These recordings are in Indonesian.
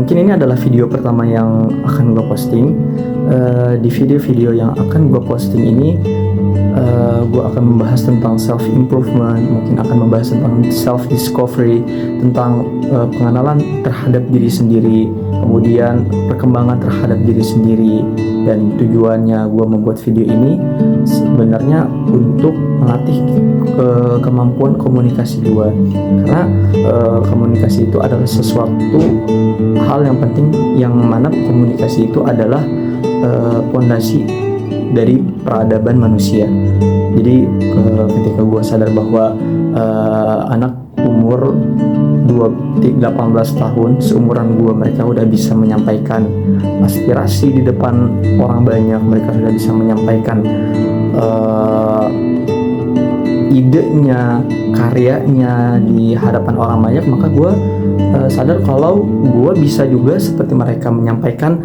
Mungkin ini adalah video pertama yang akan gue posting. Di video-video yang akan gue posting ini, gue akan membahas tentang self improvement, mungkin akan membahas tentang self discovery, tentang pengenalan terhadap diri sendiri, kemudian perkembangan terhadap diri sendiri. Dan tujuannya gue membuat video ini sebenarnya untuk melatih kemampuan komunikasi gue, karena komunikasi itu adalah sesuatu hal yang penting, yang mana komunikasi itu adalah fondasi dari peradaban manusia. Jadi ketika gue sadar bahwa anak umur 18 tahun seumuran gue, mereka udah bisa menyampaikan aspirasi di depan orang banyak, mereka sudah bisa menyampaikan idenya, karyanya di hadapan orang banyak, maka gue sadar kalau gue bisa juga seperti mereka menyampaikan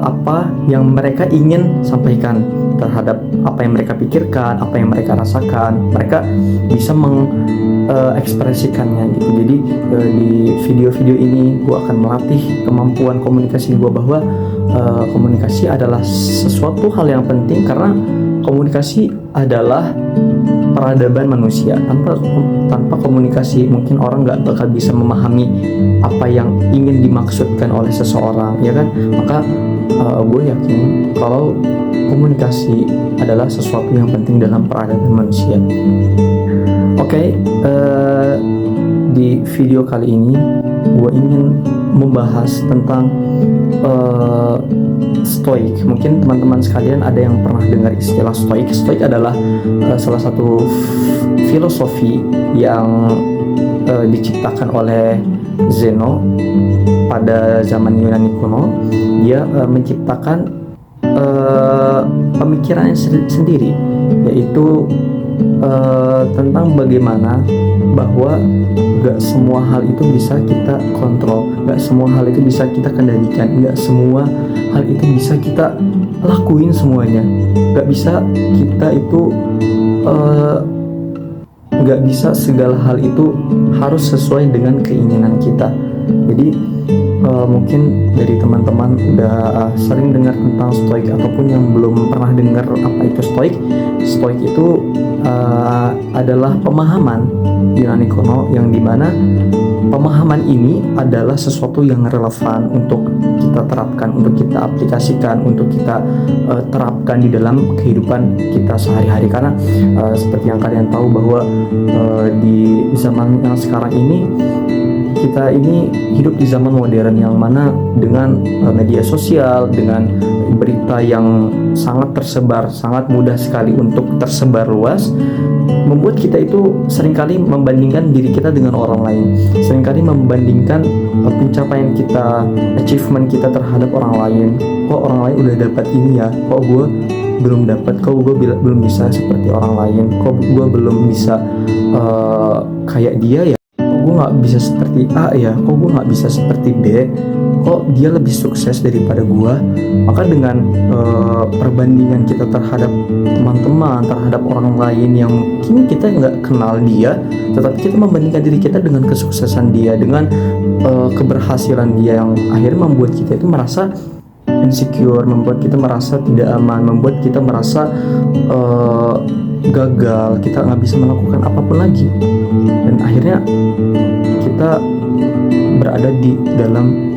apa yang mereka ingin sampaikan terhadap apa yang mereka pikirkan, apa yang mereka rasakan. Mereka bisa mengekspresikannya gitu. Jadi di video-video ini gue akan melatih kemampuan komunikasi gue, bahwa komunikasi adalah sesuatu hal yang penting, karena komunikasi adalah peradaban manusia. Tanpa komunikasi mungkin orang nggak bakal bisa memahami apa yang ingin dimaksudkan oleh seseorang, ya kan? Maka gue yakin kalau komunikasi adalah sesuatu yang penting dalam peradaban manusia. Oke, di video kali ini gue ingin membahas tentang stoik. Mungkin teman-teman sekalian ada yang pernah dengar istilah stoik. Stoik adalah salah satu filosofi yang diciptakan oleh Zeno pada zaman Yunani kuno. Dia menciptakan pemikirannya sendiri, yaitu tentang bagaimana bahwa gak semua hal itu bisa kita kontrol, gak semua hal itu bisa kita kendalikan, gak semua hal itu bisa kita lakuin semuanya. Gak bisa kita itu gak bisa segala hal itu harus sesuai dengan keinginan kita. Jadi mungkin dari teman-teman udah sering dengar tentang stoik, ataupun yang belum pernah dengar apa itu stoik. Stoik itu adalah pemahaman Yunani kuno, yang dimana pemahaman ini adalah sesuatu yang relevan untuk kita terapkan, untuk kita aplikasikan, untuk kita terapkan di dalam kehidupan kita sehari-hari. Karena seperti yang kalian tahu bahwa di zaman yang sekarang ini, kita ini hidup di zaman modern, yang mana dengan media sosial, dengan berita yang sangat tersebar, sangat mudah sekali untuk tersebar luas, membuat kita itu seringkali membandingkan diri kita dengan orang lain, seringkali membandingkan pencapaian kita, achievement kita terhadap orang lain. Kok orang lain udah dapat ini ya, kok gue belum dapat, kok gue belum bisa seperti orang lain, kok gue belum bisa kayak dia ya, gue nggak bisa seperti A ya, kok gue nggak bisa seperti B, kok dia lebih sukses daripada gue. Maka dengan perbandingan kita terhadap teman-teman, terhadap orang lain yang mungkin kita nggak kenal dia, tetapi kita membandingkan diri kita dengan kesuksesan dia, dengan keberhasilan dia, yang akhirnya membuat kita itu merasa insecure, membuat kita merasa tidak aman, membuat kita merasa gagal, kita nggak bisa melakukan apapun lagi, dan akhirnya kita berada di dalam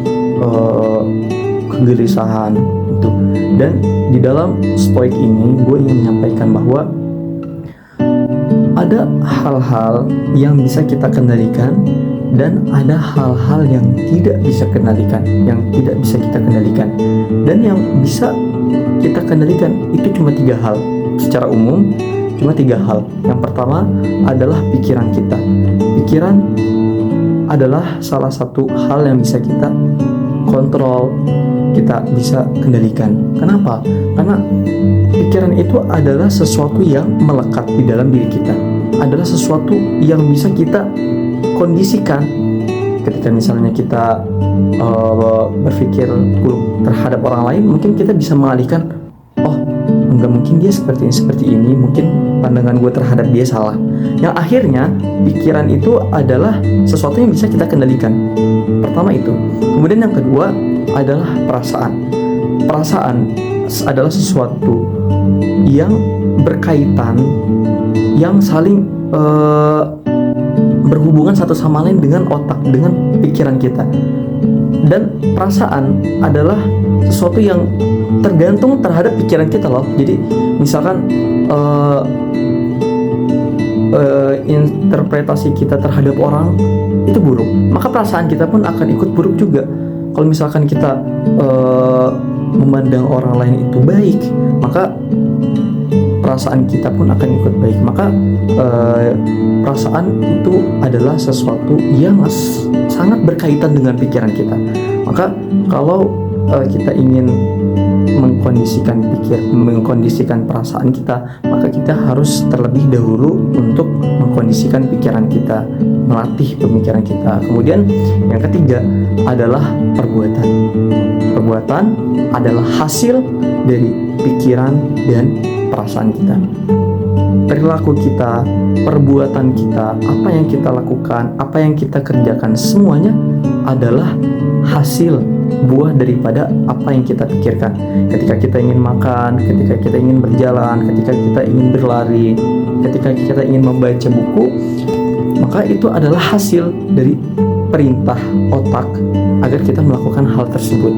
kegelisahan itu. Dan di dalam stoik ini gue ingin menyampaikan bahwa ada hal-hal yang bisa kita kendalikan, dan ada hal-hal yang tidak bisa kita kendalikan. Dan yang bisa kita kendalikan itu cuma 3 hal. Secara umum cuma 3 hal. Yang pertama adalah pikiran kita. Pikiran adalah salah satu hal yang bisa kita kontrol, kita bisa kendalikan. Kenapa? Karena pikiran itu adalah sesuatu yang melekat di dalam diri kita, adalah sesuatu yang bisa kita kondisikan. Ketika misalnya kita berpikir buruk terhadap orang lain, mungkin kita bisa mengalihkan, oh enggak, mungkin dia seperti ini, mungkin pandangan gue terhadap dia salah. Yang akhirnya pikiran itu adalah sesuatu yang bisa kita kendalikan. Pertama itu. Kemudian yang kedua adalah perasaan. Perasaan adalah sesuatu yang berkaitan, yang saling berhubungan satu sama lain dengan otak, dengan pikiran kita. Dan perasaan adalah sesuatu yang tergantung terhadap pikiran kita loh. Jadi misalkan interpretasi kita terhadap orang itu buruk, maka perasaan kita pun akan ikut buruk juga. Kalau misalkan kita memandang orang lain itu baik, maka perasaan kita pun akan ikut baik. Maka perasaan itu adalah sesuatu yang sangat berkaitan dengan pikiran kita. Maka kalau kita ingin mengkondisikan perasaan kita, maka kita harus terlebih dahulu untuk mengkondisikan pikiran kita, melatih pemikiran kita. Kemudian yang ketiga adalah perbuatan. Perbuatan adalah hasil dari pikiran dan perasaan kita. Perilaku kita, perbuatan kita, apa yang kita lakukan, apa yang kita kerjakan, semuanya adalah hasil buah daripada apa yang kita pikirkan. Ketika kita ingin makan, ketika kita ingin berjalan, ketika kita ingin berlari, ketika kita ingin membaca buku, maka itu adalah hasil dari perintah otak agar kita melakukan hal tersebut.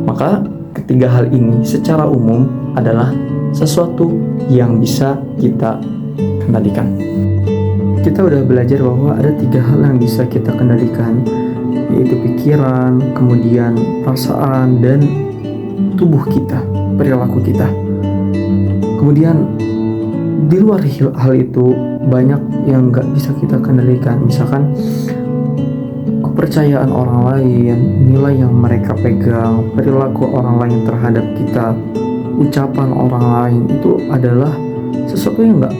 Maka ketiga hal ini secara umum adalah sesuatu yang bisa kita kendalikan. Kita udah belajar bahwa ada 3 hal yang bisa kita kendalikan, yaitu pikiran, kemudian perasaan, dan tubuh kita, perilaku kita. Kemudian di luar hal itu banyak yang gak bisa kita kendalikan. Misalkan kepercayaan orang lain, nilai yang mereka pegang, perilaku orang lain terhadap kita, ucapan orang lain, itu adalah sesuatu yang gak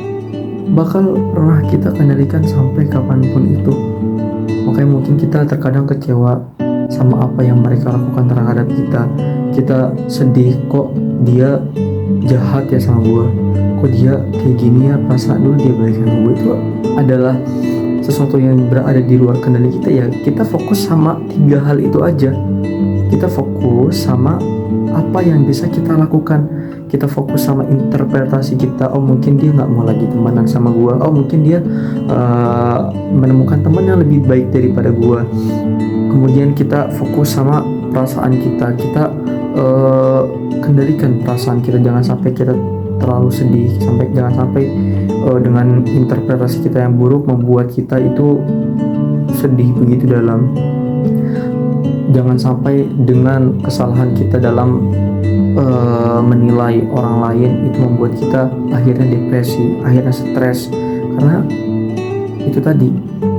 bakal pernah kita kendalikan sampai kapanpun itu. Makanya mungkin kita terkadang kecewa sama apa yang mereka lakukan terhadap kita. Kita sedih, kok dia jahat ya sama gue, kok dia kayak gini ya, perasaan dulu dia baik sama gue. Itu adalah sesuatu yang berada di luar kendali kita. Ya kita fokus sama 3 hal itu aja. Kita fokus sama apa yang bisa kita lakukan. Kita fokus sama interpretasi kita. Oh mungkin dia gak mau lagi temenan sama gue. Oh mungkin dia menemukan teman yang lebih baik daripada gue. Kemudian kita fokus sama perasaan kita. Kita kendalikan perasaan kita. Jangan sampai kita terlalu sedih, jangan sampai dengan interpretasi kita yang buruk membuat kita itu sedih begitu dalam. Jangan sampai dengan kesalahan kita dalam menilai orang lain itu membuat kita akhirnya depresi, akhirnya stres. Karena itu tadi,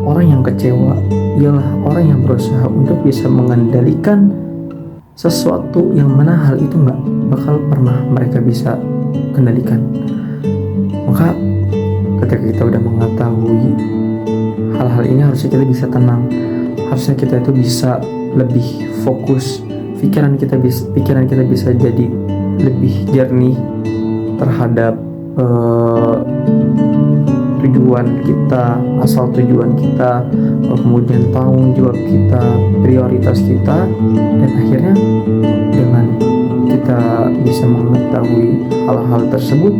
orang yang kecewa ialah orang yang berusaha untuk bisa mengendalikan sesuatu yang mana hal itu gak bakal pernah mereka bisa kendalikan. Maka ketika kita udah mengetahui hal-hal ini, harusnya kita bisa tenang, harusnya kita itu bisa lebih fokus, pikiran kita bisa jadi lebih jernih terhadap tujuan kita, asal tujuan kita, kemudian tanggung jawab kita, prioritas kita, dan akhirnya dengan kita bisa mengetahui hal-hal tersebut,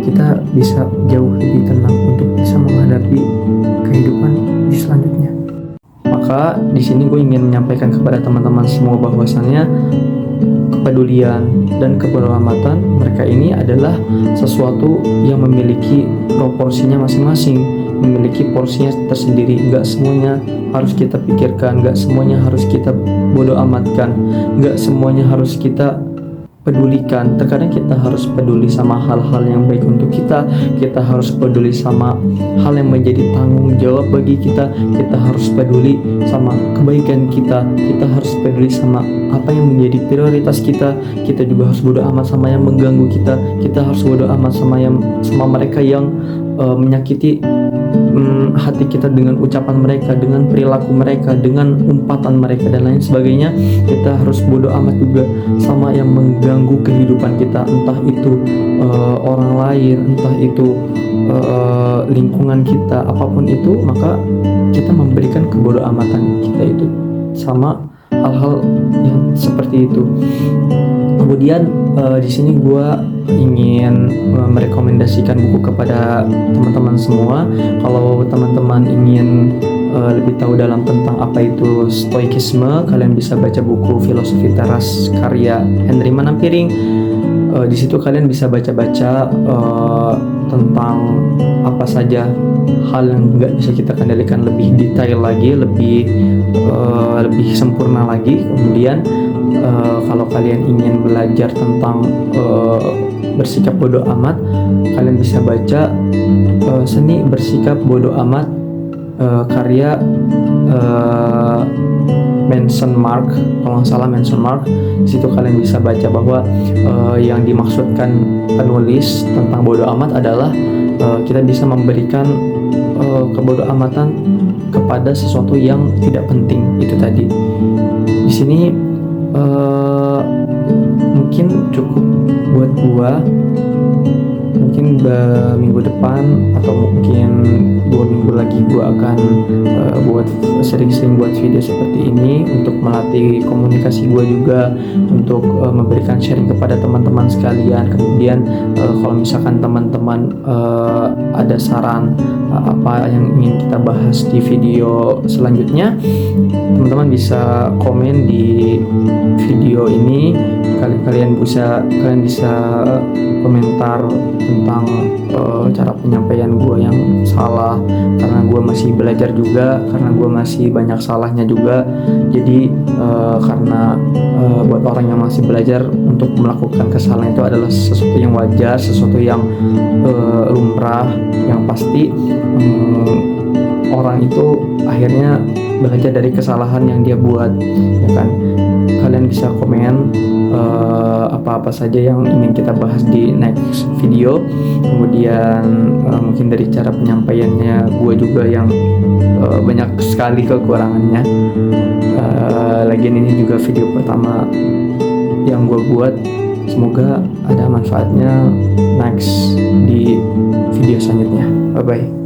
kita bisa jauh lebih tenang untuk bisa menghadapi kehidupan di selanjutnya. Maka di sini gue ingin menyampaikan kepada teman-teman semua bahwasannya kepedulian dan kebodo amatan mereka ini adalah sesuatu yang memiliki proporsinya masing-masing, memiliki porsinya tersendiri. Gak semuanya harus kita pikirkan, gak semuanya harus kita bodo amatkan, gak semuanya harus kita pedulikan. Terkadang kita harus peduli sama hal-hal yang baik untuk kita. Kita harus peduli sama hal yang menjadi tanggung jawab bagi kita. Kita harus peduli sama kebaikan kita. Kita harus peduli sama apa yang menjadi prioritas kita. Kita juga harus bodo amat sama yang mengganggu kita. Kita harus bodo amat sama mereka yang menyakiti hati kita dengan ucapan mereka, dengan perilaku mereka, dengan umpatan mereka dan lain sebagainya. Kita harus bodo amat juga sama yang mengganggu kehidupan kita, entah itu orang lain, entah itu lingkungan kita, apapun itu. Maka kita memberikan kebodo amatan kita itu sama hal-hal yang seperti itu. Kemudian di sini gue ingin merekomendasikan buku kepada teman-teman semua. Kalau teman-teman ingin lebih tahu dalam tentang apa itu stoikisme, kalian bisa baca buku Filosofi Teras karya Henry Manampiring. Di situ kalian bisa baca-baca tentang apa saja hal yang nggak bisa kita kendalikan lebih detail lagi, lebih sempurna lagi. Kemudian kalau kalian ingin belajar tentang bersikap bodoh amat, kalian bisa baca Seni Bersikap Bodoh Amat karya Manson Mark, kalau nggak salah Manson Mark. Di situ kalian bisa baca bahwa yang dimaksudkan penulis tentang bodoh amat adalah kita bisa memberikan kebodoh amatan kepada sesuatu yang tidak penting itu tadi. Di sini mungkin cukup buat gua. Mungkin minggu depan atau mungkin 2 minggu lagi gua akan buat sering-sering buat video seperti ini untuk melatih komunikasi gua juga, untuk memberikan sharing kepada teman-teman sekalian. Kemudian kalau misalkan teman-teman ada saran apa yang ingin kita bahas di video selanjutnya, teman-teman bisa komen di video ini. Kalian bisa komentar tentang cara penyampaian gue yang salah, karena gue masih belajar juga, karena gue masih banyak salahnya juga. Jadi karena buat orang yang masih belajar, untuk melakukan kesalahan itu adalah sesuatu yang wajar, sesuatu yang lumrah, yang pasti orang itu akhirnya belajar dari kesalahan yang dia buat, ya kan. Kalian bisa komen apa-apa saja yang ingin kita bahas di next video. Kemudian mungkin dari cara penyampaiannya gue juga yang banyak sekali kekurangannya. Lagian ini juga video pertama yang gue buat. Semoga ada manfaatnya next di video selanjutnya. Bye bye.